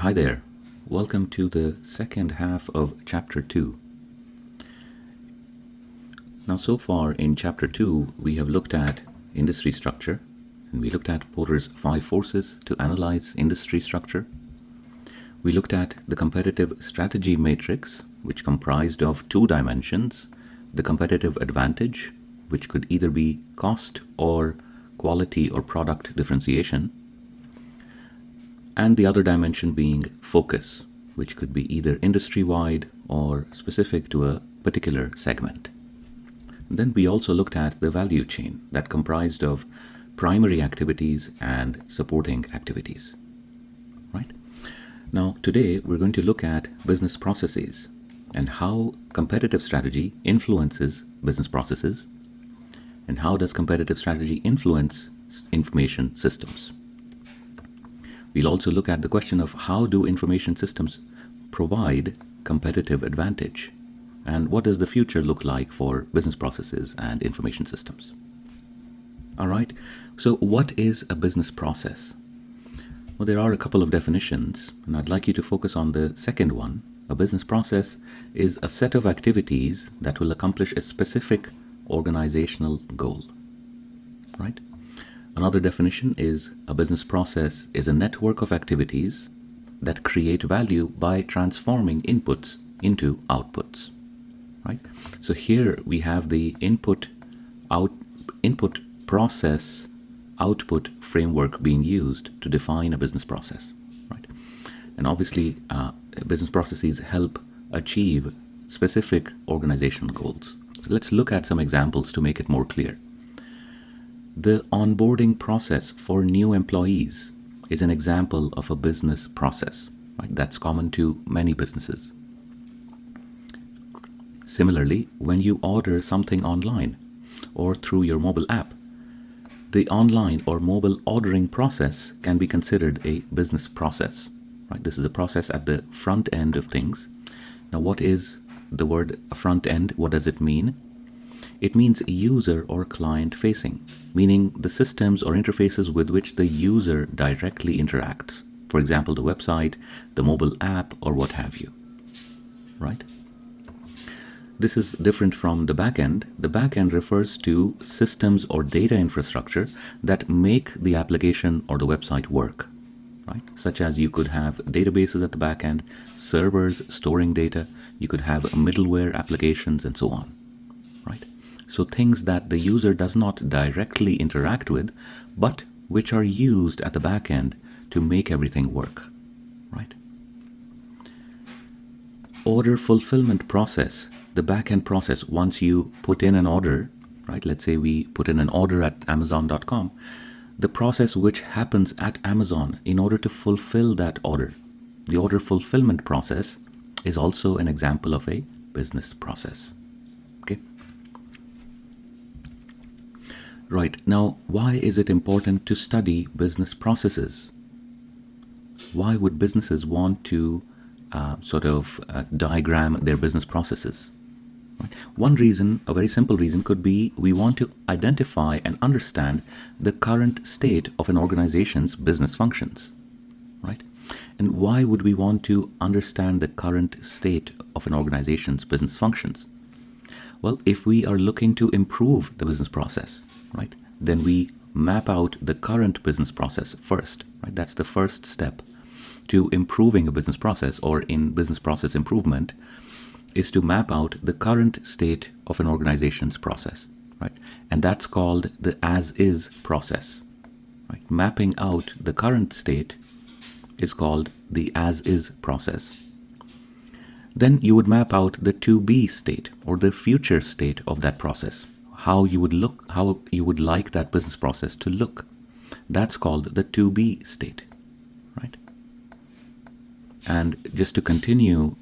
Hi there. Welcome to the second half of Chapter 2. Now, so far in Chapter 2, we have looked at industry structure, and we looked at Porter's 5 forces to analyze industry structure. We looked at the competitive strategy matrix, which comprised of 2 dimensions, the competitive advantage, which could either be cost or quality or product differentiation, and the other dimension being focus, which could be either industry-wide or specific to a particular segment. Then we also looked at the value chain that comprised of primary activities and supporting activities. Right? Now, today we're going to look at business processes and how competitive strategy influences business processes, and how does competitive strategy influence information systems. We'll also look at the question of how do information systems provide competitive advantage, and what does the future look like for business processes and information systems. All right, so what is a business process? Well, there are a couple of definitions, and I'd like you to focus on the second one. A business process is a set of activities that will accomplish a specific organizational goal. Right? Another definition is a business process is a network of activities that create value by transforming inputs into outputs. Right? So here we have the input process output framework being used to define a business process. Right? And obviously business processes help achieve specific organizational goals. Let's look at some examples to make it more clear. The onboarding process for new employees is an example of a business process, right? That's common to many businesses. Similarly, when you order something online or through your mobile app, the online or mobile ordering process can be considered a business process, right? This is a process at the front end of things. Now, what is the word front end? What does it mean? It means user or client facing, meaning the systems or interfaces with which the user directly interacts. For example, the website, the mobile app, or what have you. Right? This is different from the backend. The backend refers to systems or data infrastructure that make the application or the website work. Right? Such as you could have databases at the backend, servers storing data, you could have middleware applications, and so on. Right? So things that the user does not directly interact with, but which are used at the back end to make everything work. Right? Order fulfillment process, the back end process, once you put in an order, right? Let's say we put in an order at Amazon.com, the process which happens at Amazon in order to fulfill that order. The order fulfillment process is also an example of a business process. Okay. Right, now why is it important to study business processes? Why would businesses want to diagram their business processes? Right? One reason, a very simple reason, could be we want to identify and understand the current state of an organization's business functions. Right? And why would we want to understand the current state of an organization's business functions? Well, if we are looking to improve the business process, right, then we map out the current business process first. Right? That's the first step to improving a business process, or in business process improvement, is to map out the current state of an organization's process. Right? And that's called the as-is process. Right? Mapping out the current state is called the as-is process. Then you would map out the to-be state, or the future state of that process. How you would like that business process to look. That's called the to-be state. Right? And just to continue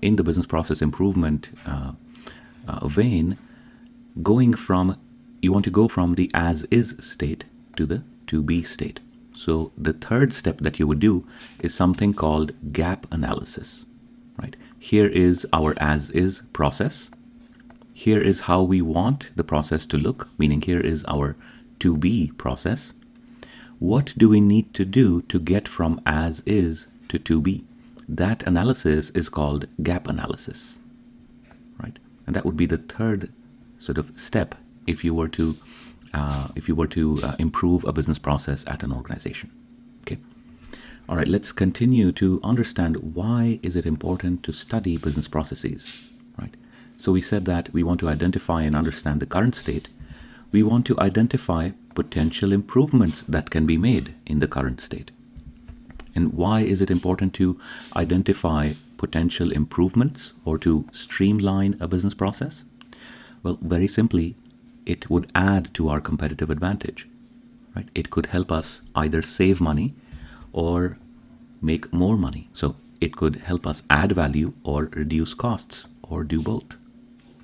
in the business process improvement vein, you want to go from the as-is state to the to-be state. So the third step that you would do is something called gap analysis. Right? Here is our as-is process. Here is how we want the process to look, meaning here is our to-be process. What do we need to do to get from as-is to 2B. That analysis is called gap analysis, right? And that would be the third sort of step if you were to improve a business process at an organization. Okay. All right, let's continue to understand why is it important to study business processes, right? So we said that we want to identify and understand the current state. We want to identify potential improvements that can be made in the current state. And why is it important to identify potential improvements or to streamline a business process? Well, very simply, it would add to our competitive advantage, right? It could help us either save money or make more money. So it could help us add value or reduce costs or do both,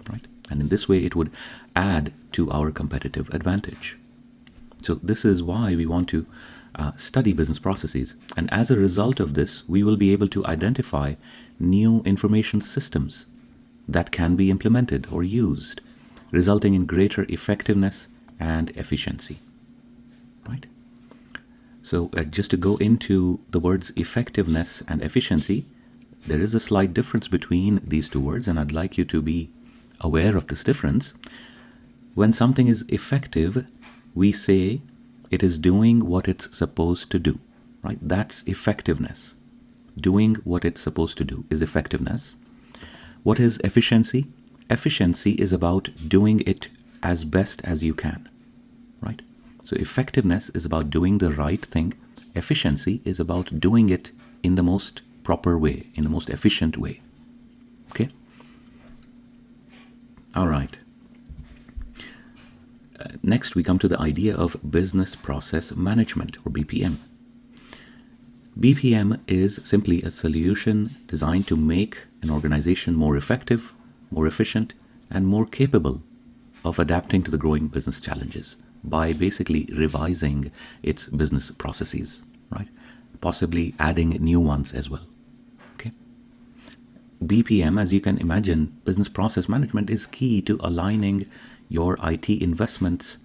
right? And in this way, it would add to our competitive advantage. So this is why we want to study business processes. And as a result of this, we will be able to identify new information systems that can be implemented or used, resulting in greater effectiveness and efficiency, right? So just to go into the words effectiveness and efficiency, there is a slight difference between these two words, and I'd like you to be aware of this difference. When something is effective, we say it is doing what it's supposed to do, right? That's effectiveness. Doing what it's supposed to do is effectiveness. What is efficiency? Efficiency is about doing it as best as you can, right? So effectiveness is about doing the right thing. Efficiency is about doing it in the most proper way, in the most efficient way. Okay? All right. Next, we come to the idea of business process management, or BPM. BPM is simply a solution designed to make an organization more effective, more efficient, and more capable of adapting to the growing business challenges by basically revising its business processes, right? Possibly adding new ones as well. Okay. BPM, as you can imagine, business process management, is key to aligning your IT investments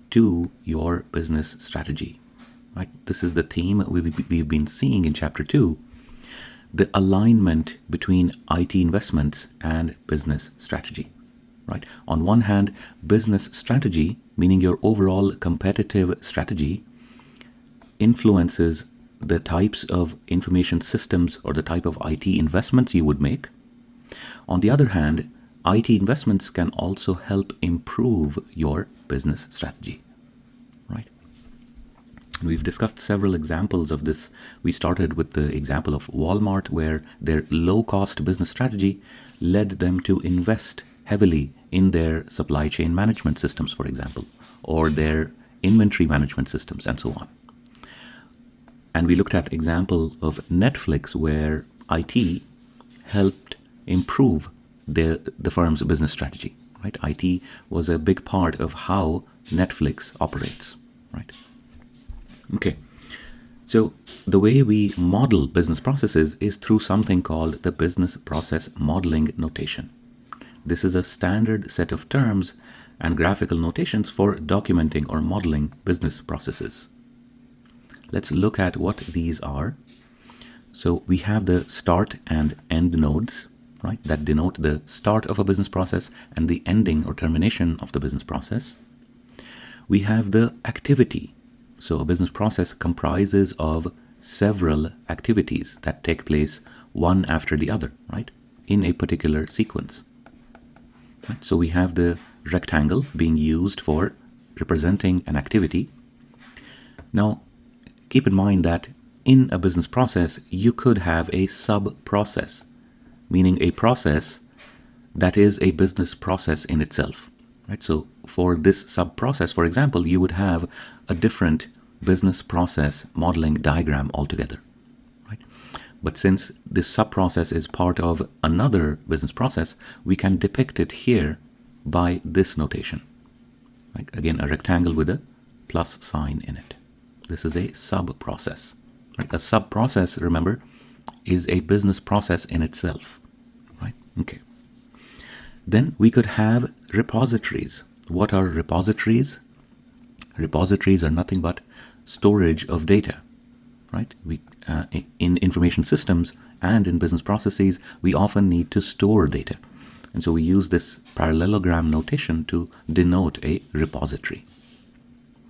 to your business strategy, right? This is the theme we've been seeing in Chapter 2, the alignment between IT investments and business strategy, right? On one hand, business strategy, meaning your overall competitive strategy, influences the types of information systems or the type of IT investments you would make. On the other hand, IT investments can also help improve your business strategy, right? And we've discussed several examples of this. We started with the example of Walmart, where their low-cost business strategy led them to invest heavily in their supply chain management systems, for example, or their inventory management systems, and so on. And we looked at example of Netflix, where IT helped improve the firm's business strategy, right? IT was a big part of how Netflix operates, right? Okay, so the way we model business processes is through something called the business process modeling notation. This is a standard set of terms and graphical notations for documenting or modeling business processes. Let's look at what these are. So we have the start and end nodes, right, that denote the start of a business process and the ending or termination of the business process. We have the activity. So a business process comprises of several activities that take place one after the other, right, in a particular sequence. Right? So we have the rectangle being used for representing an activity. Now, keep in mind that in a business process, you could have a sub-process, meaning a process that is a business process in itself, right? So for this sub-process, for example, you would have a different business process modeling diagram altogether, right? But since this sub-process is part of another business process, we can depict it here by this notation, right? Again, a rectangle with a plus sign in it. This is a sub-process, right? A sub-process, remember, is a business process in itself, right? Okay. Then we could have repositories. What are repositories? Repositories are nothing but storage of data, right? in information systems and in business processes, we often need to store data. And so we use this parallelogram notation to denote a repository.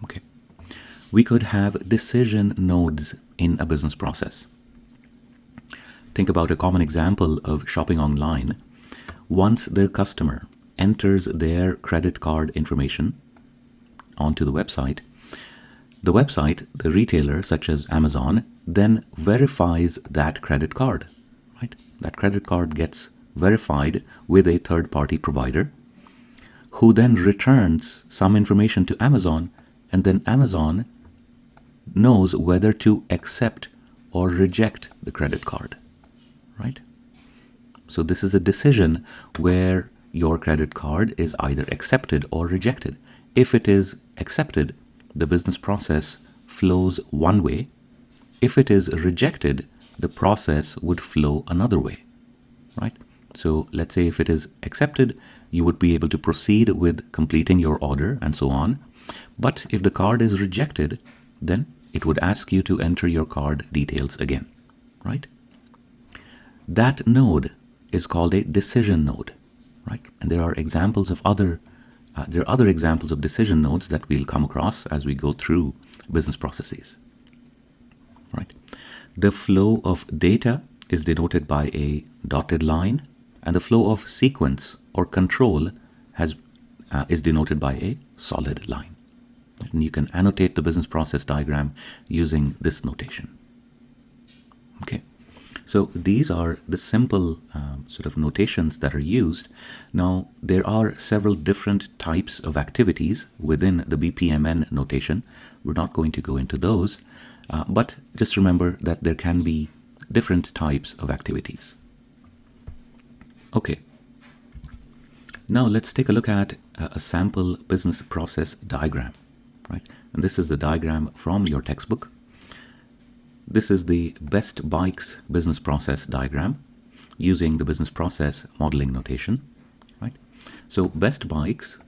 Okay. We could have decision nodes in a business process. Think about a common example of shopping online. Once the customer enters their credit card information onto the website, the retailer, such as Amazon, then verifies that credit card, right? That credit card gets verified with a third-party provider who then returns some information to Amazon, and then Amazon knows whether to accept or reject the credit card, right? So this is a decision where your credit card is either accepted or rejected. If it is accepted, the business process flows one way. If it is rejected, the process would flow another way, right? So let's say if it is accepted, you would be able to proceed with completing your order and so on. But if the card is rejected, then it would ask you to enter your card details again, right? That node is called a decision node, right? And there are examples of other examples of decision nodes that we'll come across as we go through business processes, right? The flow of data is denoted by a dotted line, and the flow of sequence or control is denoted by a solid line. And you can annotate the business process diagram using this notation. Okay. So these are the simple sort of notations that are used. Now, there are several different types of activities within the BPMN notation. We're not going to go into those, but just remember that there can be different types of activities. Okay. Now let's take a look at a sample business process diagram, right? And this is the diagram from your textbook. This is the Best Bikes business process diagram using the business process modeling notation, right? So Best Bikes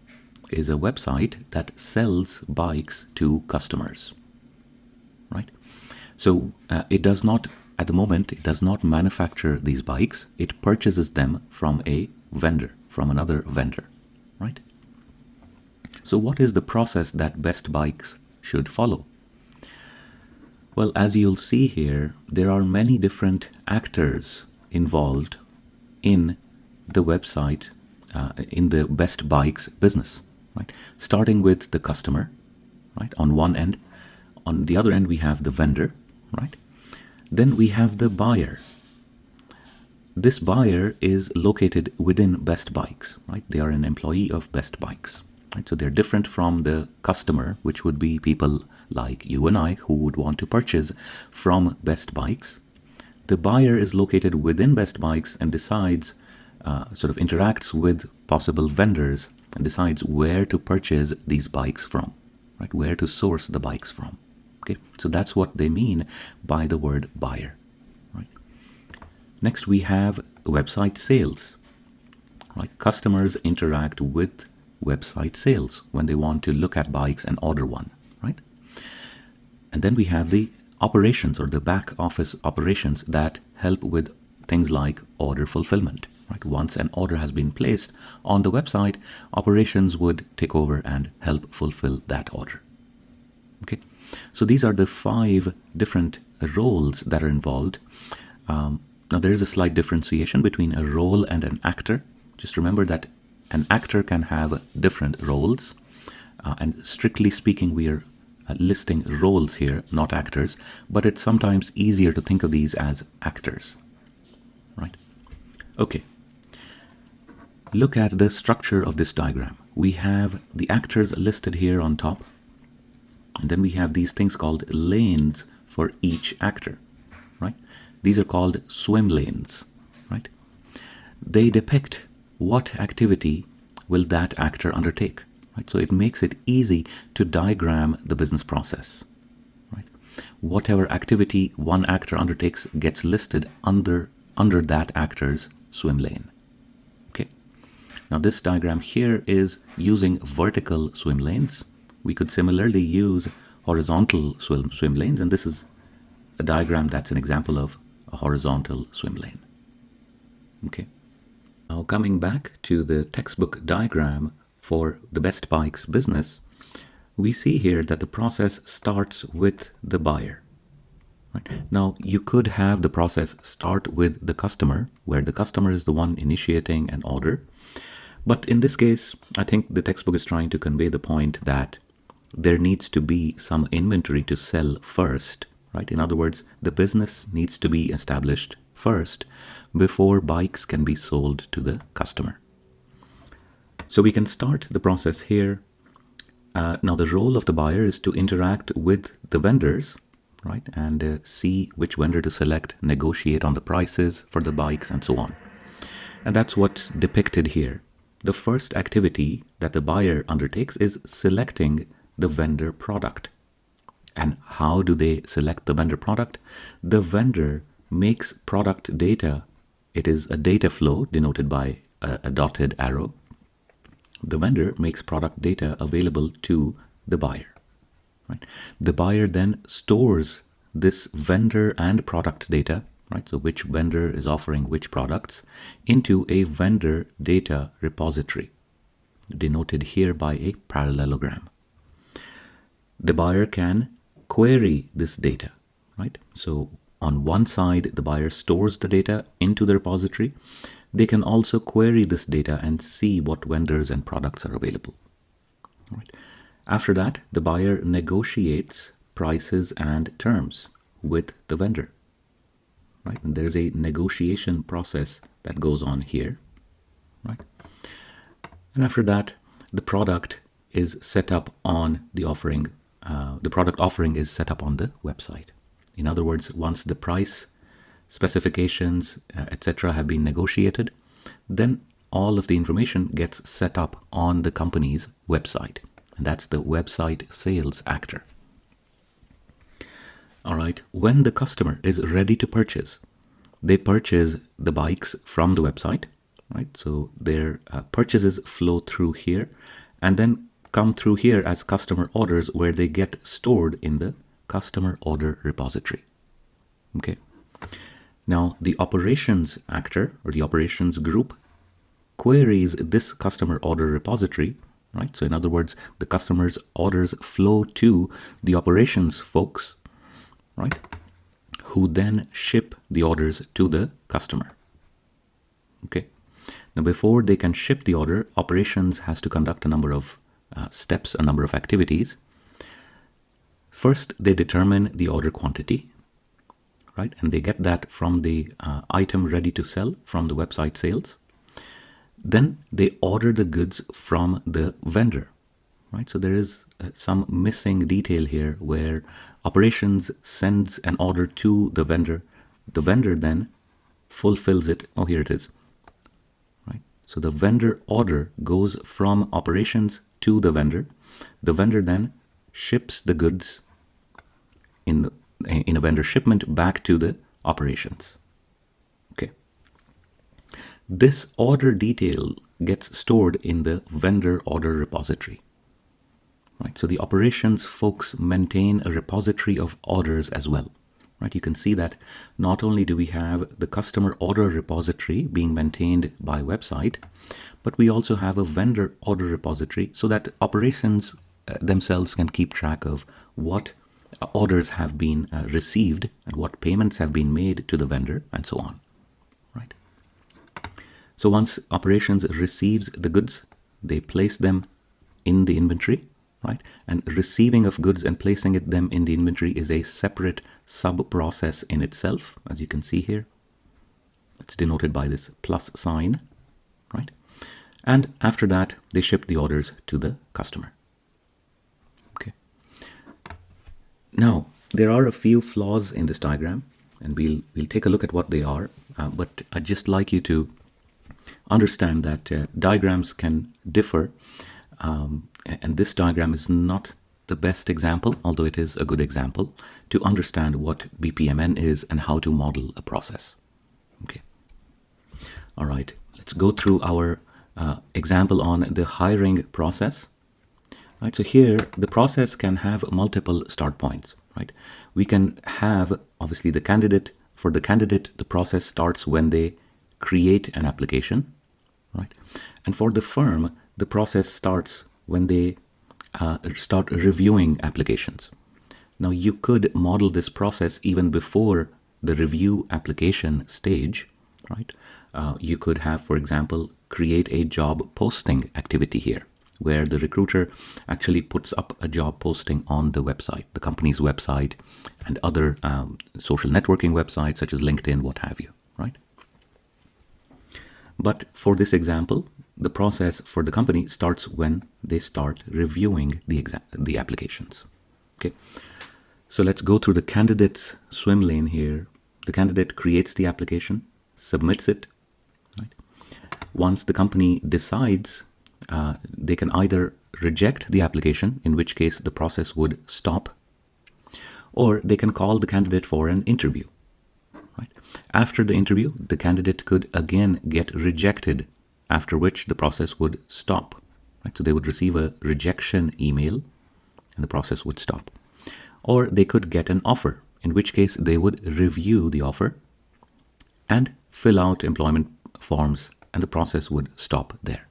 is a website that sells bikes to customers, right? So it does not, at the moment, it does not manufacture these bikes. It purchases them from a vendor, from another vendor, right? So what is the process that Best Bikes should follow? Well, as you'll see here, there are many different actors involved in the website, in the Best Bikes business, right? Starting with the customer, right, on one end. On the other end, we have the vendor, right? Then we have the buyer. This buyer is located within Best Bikes, right? They are an employee of Best Bikes, right? So they're different from the customer, which would be people like you and I who would want to purchase from Best Bikes. The buyer is located within Best Bikes and decides, sort of interacts with possible vendors and decides where to purchase these bikes from, right? Where to source the bikes from. Okay, so that's what they mean by the word buyer, right? Next, we have website sales, right? Customers interact with website sales when they want to look at bikes and order one, right? And then we have the operations or the back office operations that help with things like order fulfillment, right? Once an order has been placed on the website, operations would take over and help fulfill that order. Okay, so these are the 5 different roles that are involved. Now there is a slight differentiation between a role and an actor. Just remember that an actor can have different roles, and strictly speaking, we are listing roles here, not actors, but it's sometimes easier to think of these as actors, right? Okay. Look at the structure of this diagram. We have the actors listed here on top, and then we have these things called lanes for each actor, right? These are called swim lanes, right? They depict what activity will that actor undertake, right? So it makes it easy to diagram the business process, right? Whatever activity one actor undertakes gets listed under that actor's swim lane. Okay. Now this diagram here is using vertical swim lanes. We could similarly use horizontal swim lanes, and this is a diagram that's an example of a horizontal swim lane. Okay. Now coming back to the textbook diagram for the Best Bikes business, we see here that the process starts with the buyer. Right? Now, you could have the process start with the customer, where the customer is the one initiating an order. But in this case, I think the textbook is trying to convey the point that there needs to be some inventory to sell first. Right? In other words, the business needs to be established first before bikes can be sold to the customer. So we can start the process here. Now, the role of the buyer is to interact with the vendors, right, and see which vendor to select, negotiate on the prices for the bikes, and so on. And that's what's depicted here. The first activity that the buyer undertakes is selecting the vendor product. And how do they select the vendor product? The vendor makes product data. It is a data flow denoted by a dotted arrow. The vendor makes product data available to the buyer. Right? The buyer then stores this vendor and product data, right? So which vendor is offering which products, into a vendor data repository, denoted here by a parallelogram. The buyer can query this data, right? So on one side, the buyer stores the data into the repository. They can also query this data and see what vendors and products are available. Right. After that, the buyer negotiates prices and terms with the vendor. Right. And there's a negotiation process that goes on here. Right. And after that, the product is set up on the offering. The product offering is set up on the website. In other words, once the price, specifications, etc. have been negotiated, then all of the information gets set up on the company's website. And that's the website sales actor. All right, when the customer is ready to purchase, they purchase the bikes from the website, right? So their purchases flow through here and then come through here as customer orders, where they get stored in the customer order repository. Okay. Now, the operations actor or the operations group queries this customer order repository, right? So in other words, the customer's orders flow to the operations folks, right? Who then ship the orders to the customer. Okay. Now, before they can ship the order, operations has to conduct a number of steps, a number of activities. First, they determine the order quantity, right? And they get that from the item ready to sell from the website sales. Then they order the goods from the vendor, right? So there is some missing detail here where operations sends an order to the vendor. The vendor then fulfills it. Oh, here it is, right? So the vendor order goes from operations to the vendor. The vendor then ships the goods in a vendor shipment back to the operations. Okay. This order detail gets stored in the vendor order repository. Right. So the operations folks maintain a repository of orders as well. Right. You can see that not only do we have the customer order repository being maintained by website, but we also have a vendor order repository so that operations themselves can keep track of what orders have been received and what payments have been made to the vendor and so on. Right. So once operations receives the goods, they place them in the inventory, right? And receiving of goods and placing them in the inventory is a separate sub-process in itself, as you can see here. It's denoted by this plus sign, right? And after that, they ship the orders to the customer. Okay. Now, there are a few flaws in this diagram, and we'll take a look at what they are. But I'd just like you to understand that diagrams can differ, and this diagram is not the best example, although it is a good example, to understand what BPMN is and how to model a process. Okay. All right, let's go through our example on the hiring process. Right, so here the process can have multiple start points. right? We can have, obviously, the candidate. For the candidate, the process starts when they create an application, right? And for the firm, the process starts when they start reviewing applications. Now, you could model this process even before the review application stage, right? You could have, for example, create a job posting activity here, where the recruiter actually puts up a job posting on the website, the company's website, and other social networking websites such as LinkedIn, what have you, right? But for this example, the process for the company starts when they start reviewing the applications. Okay, so let's go through the candidate's swim lane here. The candidate creates the application, submits it, right? Once the company decides, they can either reject the application, in which case the process would stop, or they can call the candidate for an interview. Right? After the interview, the candidate could again get rejected, after which the process would stop. Right? So they would receive a rejection email and the process would stop. Or they could get an offer, in which case they would review the offer and fill out employment forms, and the process would stop there.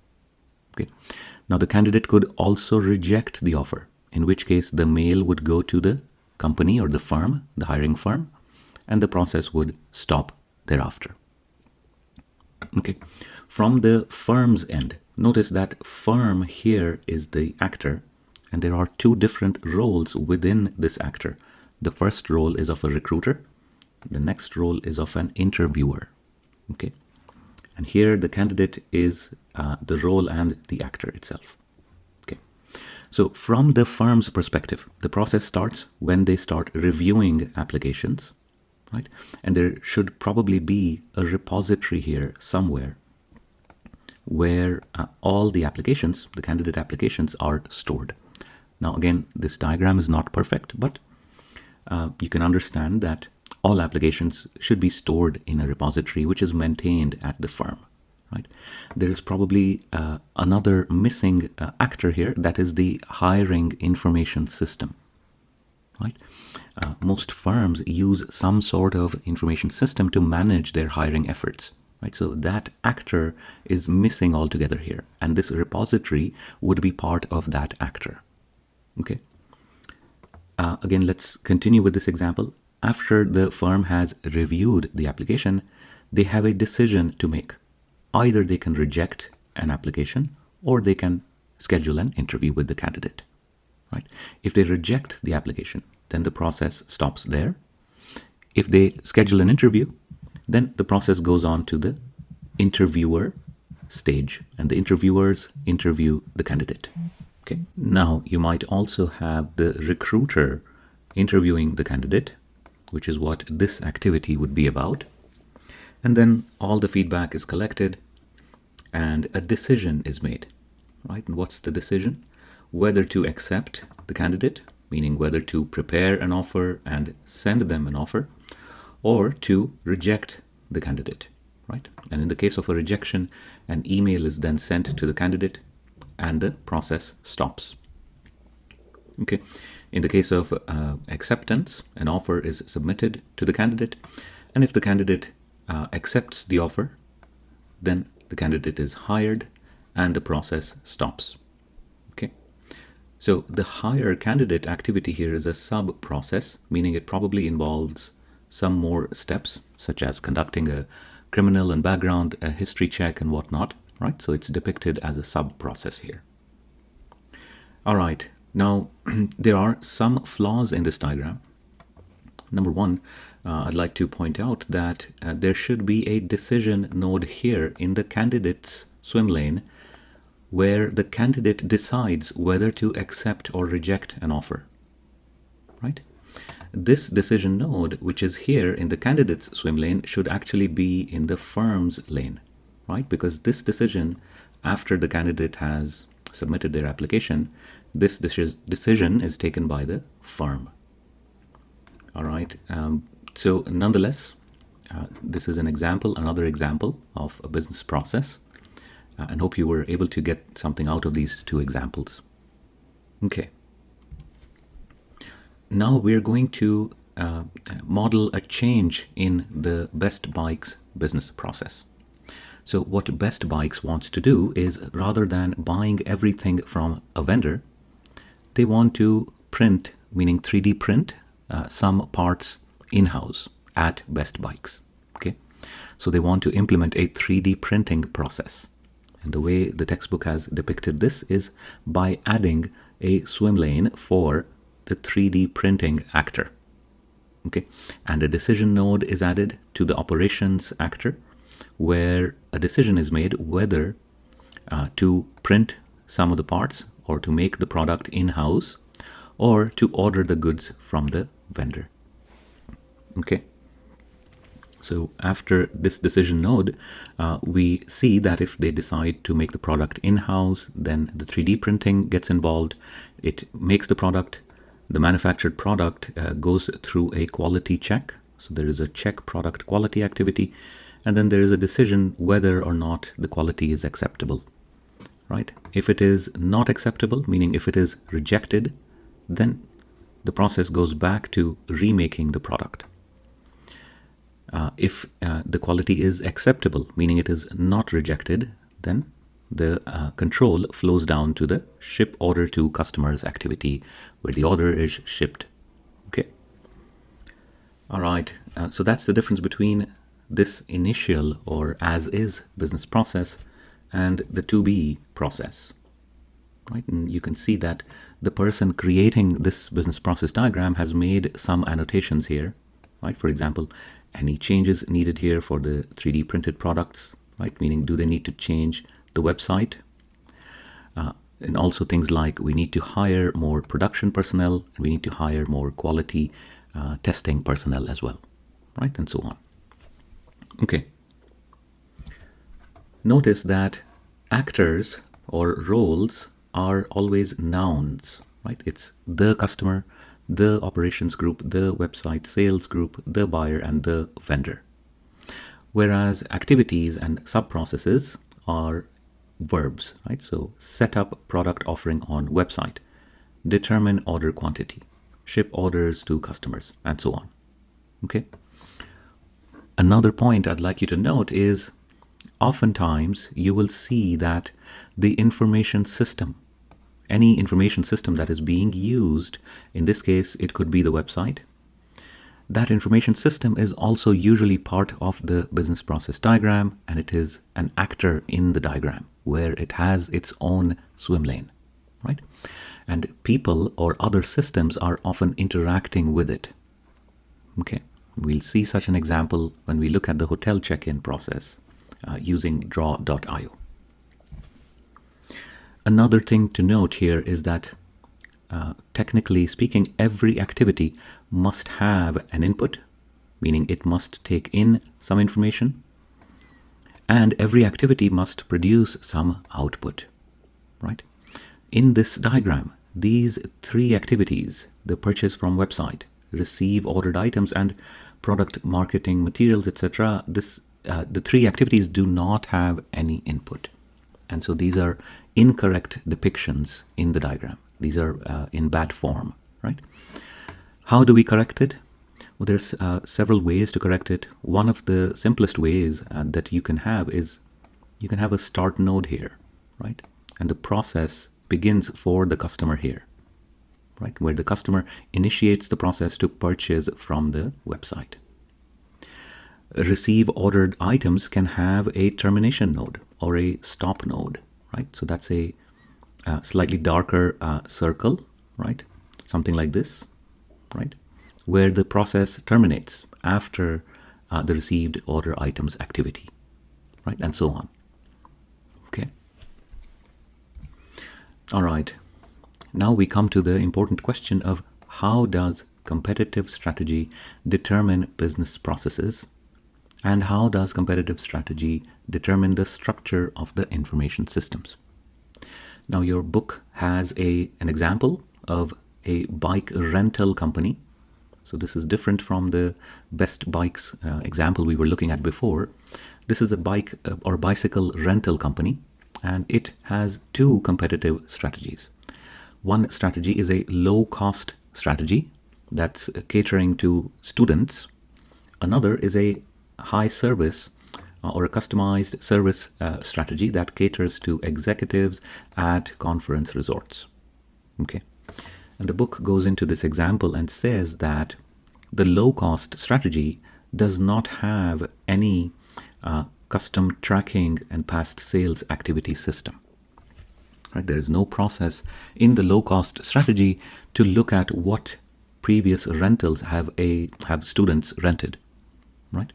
Okay. Now the candidate could also reject the offer, in which case the mail would go to the company or the firm, the hiring firm, and the process would stop thereafter. Okay. From the firm's end, notice that firm here is the actor, and there are two different roles within this actor. The first role is of a recruiter. The next role is of an interviewer. Okay. And here the candidate is the role and the actor itself. Okay. So from the firm's perspective, the process starts when they start reviewing applications, right? And there should probably be a repository here somewhere where all the applications, the candidate applications, are stored. Now, again, this diagram is not perfect, but you can understand that all applications should be stored in a repository which is maintained at the firm. Right? There is probably another missing actor here, that is the hiring information system. Right? Most firms use some sort of information system to manage their hiring efforts. Right? So that actor is missing altogether here, and this repository would be part of that actor. Okay. Again, let's continue with this example. After the firm has reviewed the application, they have a decision to make. Either they can reject an application or they can schedule an interview with the candidate. Right? If they reject the application, then the process stops there. If they schedule an interview, then the process goes on to the interviewer stage, and the interviewers interview the candidate. Okay. Now, you might also have the recruiter interviewing the candidate, which is what this activity would be about. And then all the feedback is collected and a decision is made. Right? And what's the decision? Whether to accept the candidate, meaning whether to prepare an offer and send them an offer, or to reject the candidate. Right? And in the case of a rejection, an email is then sent to the candidate and the process stops. Okay. In the case of acceptance, an offer is submitted to the candidate, and if the candidate accepts the offer, then the candidate is hired and the process stops. Okay. So the hire candidate activity here is a sub-process, meaning it probably involves some more steps, such as conducting a criminal and background, a history check and whatnot, right? So it's depicted as a sub-process here. All right. Now, there are some flaws in this diagram. Number one, I'd like to point out that there should be a decision node here in the candidate's swim lane where the candidate decides whether to accept or reject an offer. Right? This decision node, which is here in the candidate's swim lane, should actually be in the firm's lane, right? Because this decision, after the candidate has submitted their application, this decision is taken by the firm. All right. So nonetheless, this is an example, another example of a business process, and hope you were able to get something out of these two examples. Okay. Now we're going to model a change in the Best Bikes business process. So what Best Bikes wants to do is, rather than buying everything from a vendor, they want to print, meaning 3D print, some parts in-house at Best Bikes. Okay, so they want to implement a 3D printing process. And the way the textbook has depicted this is by adding a swim lane for the 3D printing actor. Okay, and a decision node is added to the operations actor, where a decision is made whether to print some of the parts or to make the product in-house or to order the goods from the vendor. Okay, so after this decision node, we see that if they decide to make the product in-house, then the 3D printing gets involved. It makes the product. The manufactured product goes through a quality check. So there is a check product quality activity, and then there is a decision whether or not the quality is acceptable. Right? If it is not acceptable, meaning if it is rejected, then the process goes back to remaking the product. If the quality is acceptable, meaning it is not rejected, then the control flows down to the ship order to customers activity, where the order is shipped. Okay. All right. So that's the difference between this initial or as is business process and the to be process. Right? And you can see that the person creating this business process diagram has made some annotations here. Right? For example, any changes needed here for the 3D printed products, right? Meaning, do they need to change the website? And also things like we need to hire more production personnel, and we need to hire more quality testing personnel as well, right? And so on. Okay. Notice that actors or roles are always nouns, right? It's the customer, the operations group, the website sales group, the buyer, and the vendor. Whereas activities and sub-processes are verbs, right? So set up product offering on website, determine order quantity, ship orders to customers, and so on. Okay. Another point I'd like you to note is oftentimes you will see that the information system, any information system that is being used, in this case, it could be the website. That information system is also usually part of the business process diagram, and it is an actor in the diagram where it has its own swim lane, right? And people or other systems are often interacting with it. Okay, we'll see such an example when we look at the hotel check-in process using draw.io. Another thing to note here is that technically speaking, every activity must have an input, meaning it must take in some information, and every activity must produce some output, right? In this diagram, these three activities, the purchase from website, receive ordered items, and product marketing materials, etc., the three activities do not have any input. And so these are incorrect depictions in the diagram. These are in bad form, right? How do we correct it? Well, there's several ways to correct it. One of the simplest ways that you can have is you can have a start node here, right? And the process begins for the customer here, right? Where the customer initiates the process to purchase from the website. Receive ordered items can have a termination node or a stop node, right? So that's a slightly darker circle, right? Something like this, right? Where the process terminates after the received order items activity, right? And so on. Okay. All right. Now we come to the important question of how does competitive strategy determine business processes, and how does competitive strategy determine the structure of the information systems? Now your book has an example of a bike rental company. So this is different from the Best Bikes example we were looking at before. This is a bike or bicycle rental company, and it has two competitive strategies. One strategy is a low-cost strategy, that's catering to students. Another is a high service or a customized service strategy that caters to executives at conference resorts. Okay. And the book goes into this example and says that the low-cost strategy does not have any custom tracking and past sales activity system. Right? There is no process in the low-cost strategy to look at what previous rentals have students rented, right?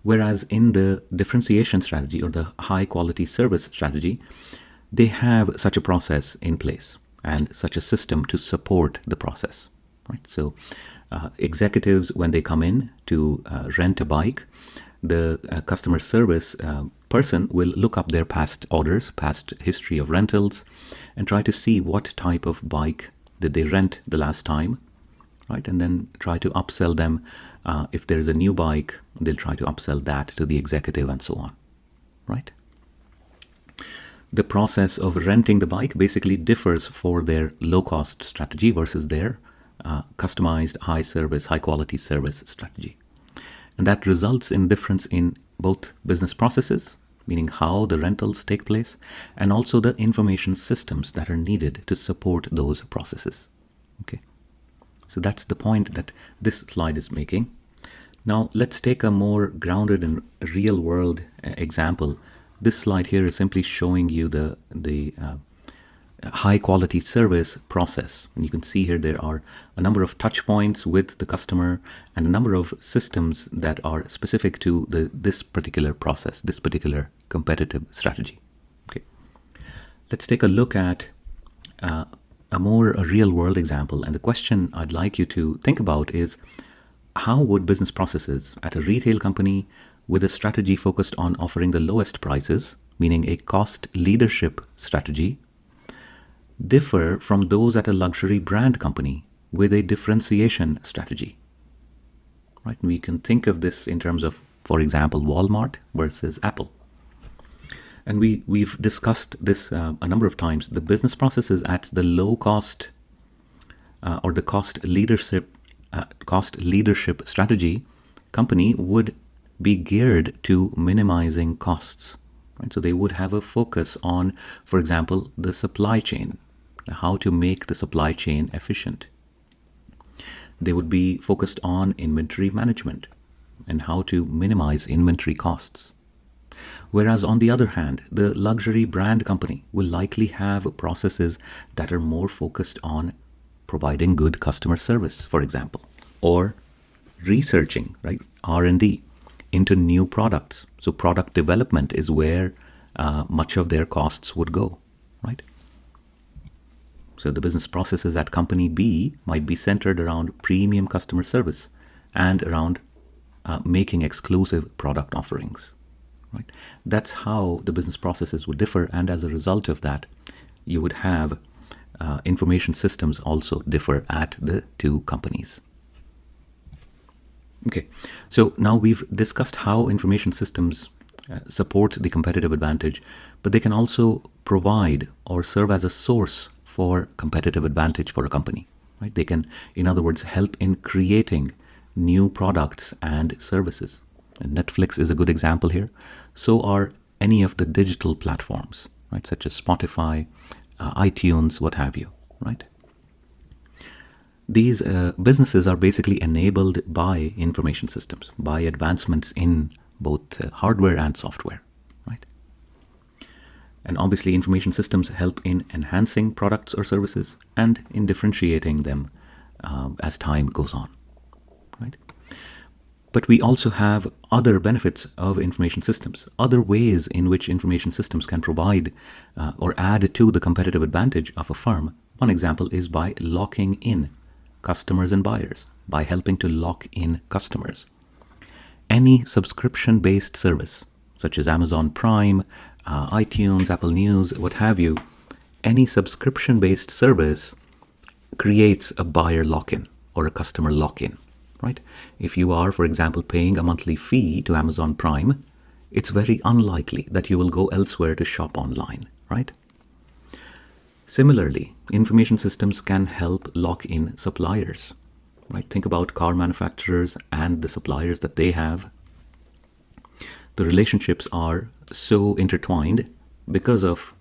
Whereas in the differentiation strategy or the high-quality service strategy, they have such a process in place and such a system to support the process, right? So executives, when they come in to rent a bike, the customer service person will look up their past orders, past history of rentals, and try to see what type of bike did they rent the last time, right? And then try to upsell them. If there's a new bike, they'll try to upsell that to the executive and so on, right? The process of renting the bike basically differs for their low-cost strategy versus their customized high-service, high-quality service strategy. And that results in difference in both business processes, meaning how the rentals take place, and also the information systems that are needed to support those processes. Okay, so that's the point that this slide is making. Now let's take a more grounded and real-world example. This slide here is simply showing you the high-quality service process. And you can see here there are a number of touch points with the customer and a number of systems that are specific to this particular process, this particular competitive strategy. Okay, let's take a look at a more real-world example. And the question I'd like you to think about is, how would business processes at a retail company with a strategy focused on offering the lowest prices, meaning a cost leadership strategy, differ from those at a luxury brand company with a differentiation strategy? Right? We can think of this in terms of, for example, Walmart versus Apple. And we've discussed this a number of times. The business processes at the low cost or the cost leadership strategy company would be geared to minimizing costs. Right? So they would have a focus on, for example, the supply chain, how to make the supply chain efficient. They would be focused on inventory management and how to minimize inventory costs. Whereas on the other hand, the luxury brand company will likely have processes that are more focused on providing good customer service, for example, or researching, right, R&D into new products. So product development is where much of their costs would go, right? So the business processes at company B might be centered around premium customer service and around making exclusive product offerings, right? That's how the business processes would differ, and as a result of that, you would have information systems also differ at the two companies. Okay, so now we've discussed how information systems support the competitive advantage, but they can also provide or serve as a source for competitive advantage for a company, right? They can, in other words, help in creating new products and services. And Netflix is a good example here. So are any of the digital platforms, right? Such as Spotify, iTunes, what have you, right? These businesses are basically enabled by information systems, by advancements in both hardware and software, right? And obviously information systems help in enhancing products or services and in differentiating them as time goes on, right? But we also have other benefits of information systems, other ways in which information systems can provide or add to the competitive advantage of a firm. One example is by locking in customers and buyers, by helping to lock in customers. Any subscription-based service, such as Amazon Prime, iTunes, Apple News, what have you, any subscription-based service creates a buyer lock-in or a customer lock-in, right? If you are, for example, paying a monthly fee to Amazon Prime, it's very unlikely that you will go elsewhere to shop online, right? Similarly, information systems can help lock in suppliers. right? Think about car manufacturers and the suppliers that they have. The relationships are so intertwined because of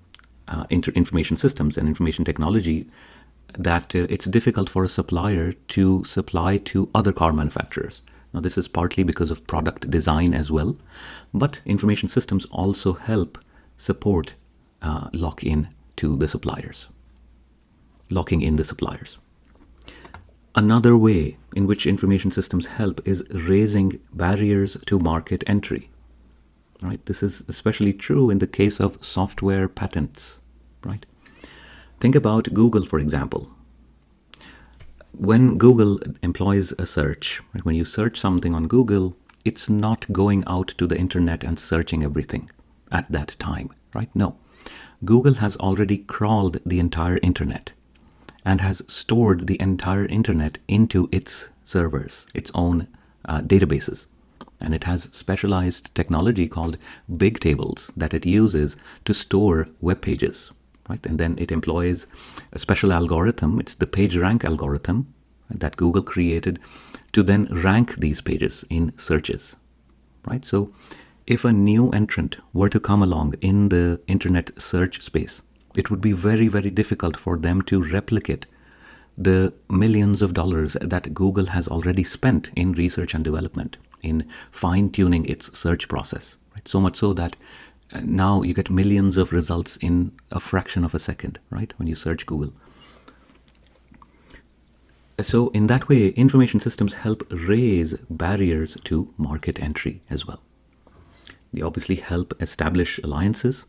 information systems and information technology that it's difficult for a supplier to supply to other car manufacturers. Now, this is partly because of product design as well, but information systems also help support locking in the suppliers. Another way in which information systems help is raising barriers to market entry. Right? This is especially true in the case of software patents. Right? Think about Google, for example. When Google employs a search, right, when you search something on Google, it's not going out to the internet and searching everything at that time, right? No. Google has already crawled the entire internet and has stored the entire internet into its servers, its own databases. And it has specialized technology called big tables that it uses to store web pages. Right? And then it employs a special algorithm. It's the PageRank algorithm that Google created to then rank these pages in searches. Right? So if a new entrant were to come along in the internet search space, it would be very, very difficult for them to replicate the millions of dollars that Google has already spent in research and development, in fine-tuning its search process. Right? So much so that now you get millions of results in a fraction of a second, right, when you search Google. So in that way, information systems help raise barriers to market entry as well. They obviously help establish alliances,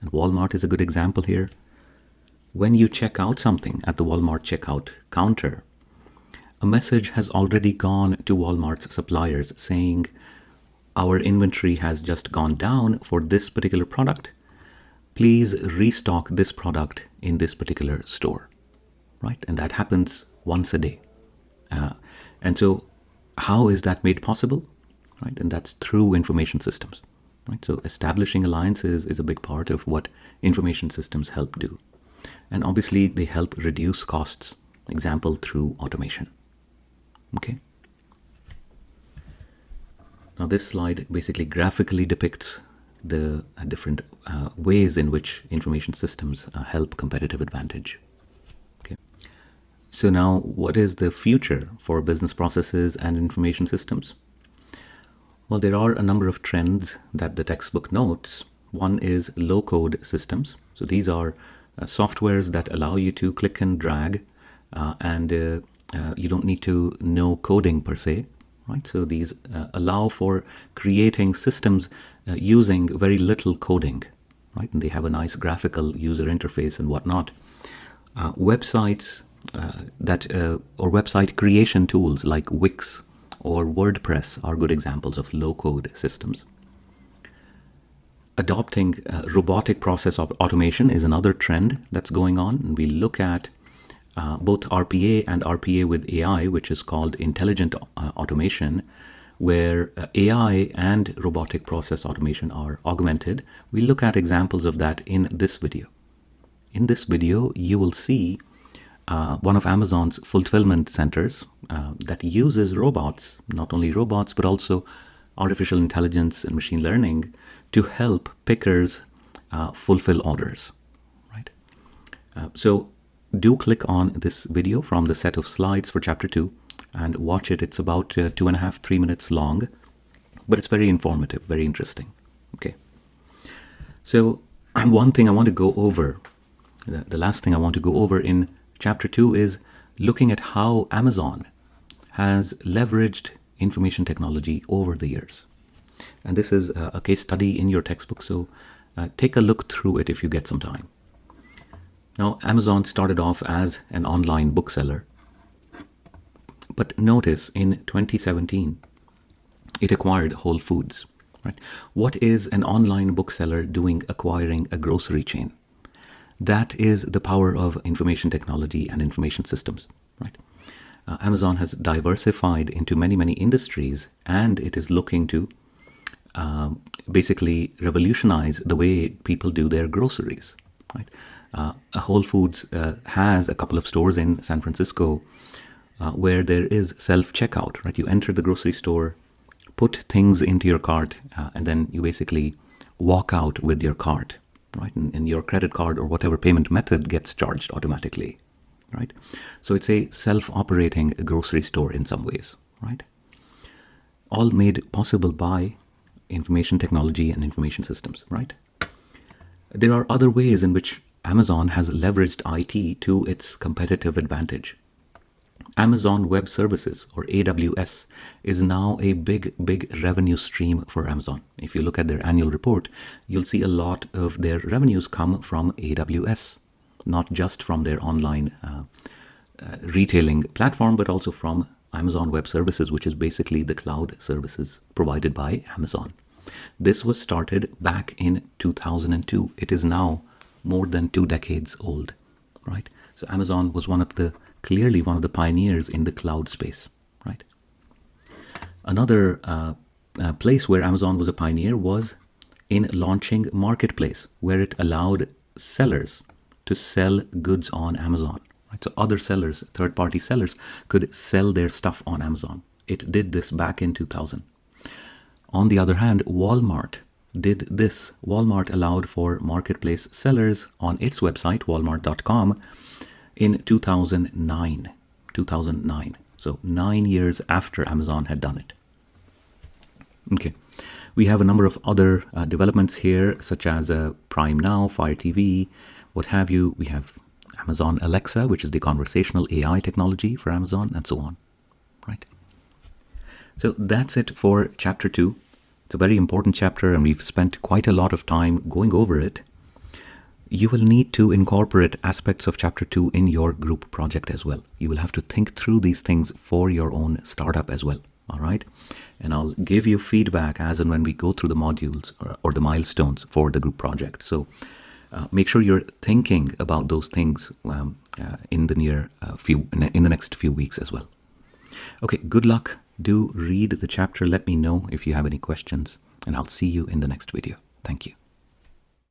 and Walmart is a good example here. When you check out something at the Walmart checkout counter, a message has already gone to Walmart's suppliers saying, our inventory has just gone down for this particular product. Please restock this product in this particular store, right? And that happens once a day. And so how is that made possible, right? And that's through information systems, right? So establishing alliances is a big part of what information systems help do. And obviously they help reduce costs, example, through automation. Okay. Now this slide basically graphically depicts the different ways in which information systems help competitive advantage. Okay. So now what is the future for business processes and information systems? Well, there are a number of trends that the textbook notes. One is low-code systems. So these are softwares that allow you to click and drag and you don't need to know coding per se. Right? So these allow for creating systems using very little coding, right? And they have a nice graphical user interface and whatnot. Websites or website creation tools like Wix or WordPress are good examples of low-code systems. Adopting robotic process automation is another trend that's going on. And we look at both RPA and RPA with AI, which is called intelligent automation, where AI and robotic process automation are augmented. We look at examples of that in this video. In this video, you will see one of Amazon's fulfillment centers that uses robots, not only robots, but also artificial intelligence and machine learning to help pickers fulfill orders. Right? So do click on this video from the set of slides for chapter 2 and watch it. It's about 2.5-3 minutes long, but it's very informative, very interesting. Okay. So one thing I want to go over, the last thing I want to go over in chapter 2 is looking at how Amazon has leveraged information technology over the years. And this is a case study in your textbook, so take a look through it if you get some time. Now, Amazon started off as an online bookseller, but notice in 2017, it acquired Whole Foods. Right? What is an online bookseller doing acquiring a grocery chain? That is the power of information technology and information systems. Right? Amazon has diversified into many, many industries, and it is looking to basically revolutionize the way people do their groceries. Right? Whole Foods has a couple of stores in San Francisco. where there is self-checkout, right? You enter the grocery store, put things into your cart, and then you basically walk out with your cart, right? And your credit card or whatever payment method gets charged automatically, right? So it's a self-operating grocery store in some ways, right? All made possible by information technology and information systems, right? There are other ways in which Amazon has leveraged IT to its competitive advantage. Amazon Web Services, or AWS, is now a big revenue stream for Amazon. If you look at their annual report, you'll see a lot of their revenues come from AWS, not just from their online retailing platform, but also from Amazon Web Services, which is basically the cloud services provided by Amazon. This was started back in 2002. It is now more than 2 decades old, right? So Amazon was clearly one of the pioneers in the cloud space, right? Another place where Amazon was a pioneer was in launching Marketplace, where it allowed sellers to sell goods on Amazon, right? So other sellers, third-party sellers, could sell their stuff on Amazon. It did this back in 2000. On the other hand, Walmart did this. Walmart allowed for marketplace sellers on its website, walmart.com, in 2009. So 9 years after Amazon had done it. Okay. We have a number of other developments here, such as Prime Now, Fire TV, what have you. We have Amazon Alexa, which is the conversational AI technology for Amazon, and so on, right? So that's it for chapter 2. It's a very important chapter, and we've spent quite a lot of time going over it. You will need to incorporate aspects of chapter 2 in your group project as well. You will have to think through these things for your own startup as well, all right? And I'll give you feedback as and when we go through the modules or the milestones for the group project. So make sure you're thinking about those things in the next few weeks as well. Okay, good luck. Do read the chapter. Let me know if you have any questions, and I'll see you in the next video. Thank you.